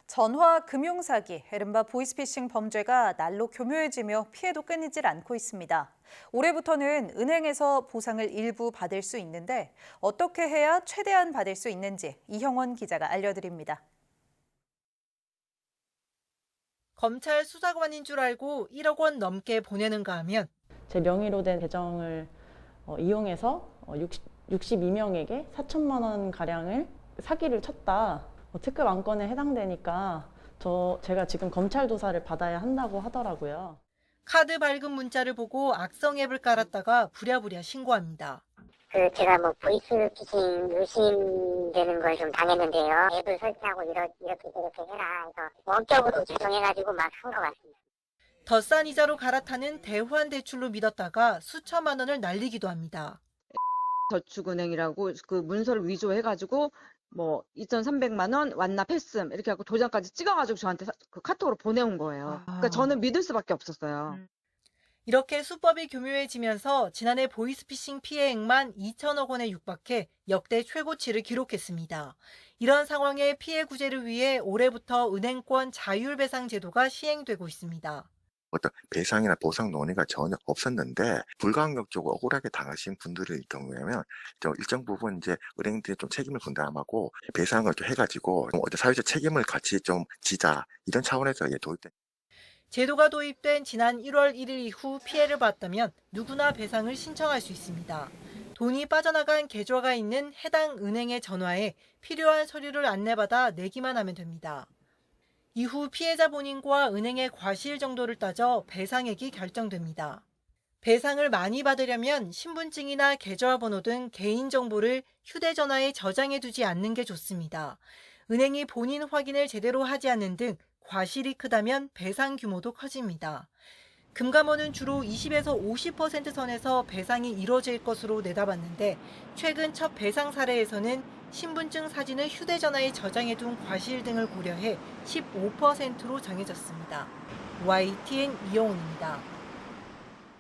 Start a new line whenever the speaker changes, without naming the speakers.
전화 금융사기, 이른바 보이스피싱 범죄가 날로 교묘해지며 피해도 끊이질 않고 있습니다. 올해부터는 은행에서 보상을 일부 받을 수 있는데 어떻게 해야 최대한 받을 수 있는지 이형원 기자가 알려드립니다.
검찰 수사관인 줄 알고 1억 원 넘게 보내는가 하면
제 명의로 된 계정을 이용해서 62명에게 4천만 원 가량을 사기를 쳤다. 특급 안건에 해당되니까 제가 지금 검찰 조사를 받아야 한다고 하더라고요.
카드 발급 문자를 보고 악성 앱을 깔았다가 부랴부랴 신고합니다.
제가 보이스피싱 의심되는 걸 좀 당했는데요. 앱을 설치하고 이렇게 해라 해서 원격으로 조정해가지고 막 한 것 같습니다.
더 싼 이자로 갈아타는 대환 대출로 믿었다가 수천만 원을 날리기도 합니다.
저축은행이라고 그 문서를 위조해가지고 2,300만 원 완납했음 이렇게 하고 도장까지 찍어가지고 저한테 그 카톡으로 보내온 거예요. 그러니까 저는 믿을 수밖에 없었어요.
이렇게 수법이 교묘해지면서 지난해 보이스피싱 피해액만 2천억 원에 육박해 역대 최고치를 기록했습니다. 이런 상황의 피해 구제를 위해 올해부터 은행권 자율배상 제도가 시행되고 있습니다.
어떤 배상이나 보상 논의가 전혀 없었는데 불가항력적으로 억울하게 당하신 분들의 경우에는 일정 부분 이제 은행들이 좀 책임을 분담하고 배상을 좀 해가지고 사회적 책임을 같이 좀 지자 이런 차원에서 도입된.
제도가 도입된 지난 1월 1일 이후 피해를 봤다면 누구나 배상을 신청할 수 있습니다. 돈이 빠져나간 계좌가 있는 해당 은행에 전화해 필요한 서류를 안내받아 내기만 하면 됩니다. 이후 피해자 본인과 은행의 과실 정도를 따져 배상액이 결정됩니다. 배상을 많이 받으려면 신분증이나 계좌번호 등 개인정보를 휴대전화에 저장해두지 않는 게 좋습니다. 은행이 본인 확인을 제대로 하지 않는 등 과실이 크다면 배상 규모도 커집니다. 금감원은 주로 20에서 50% 선에서 배상이 이뤄질 것으로 내다봤는데 최근 첫 배상 사례에서는 신분증 사진을 휴대전화에 저장해둔 과실 등을 고려해 15%로 정해졌습니다. YTN 이영훈입니다.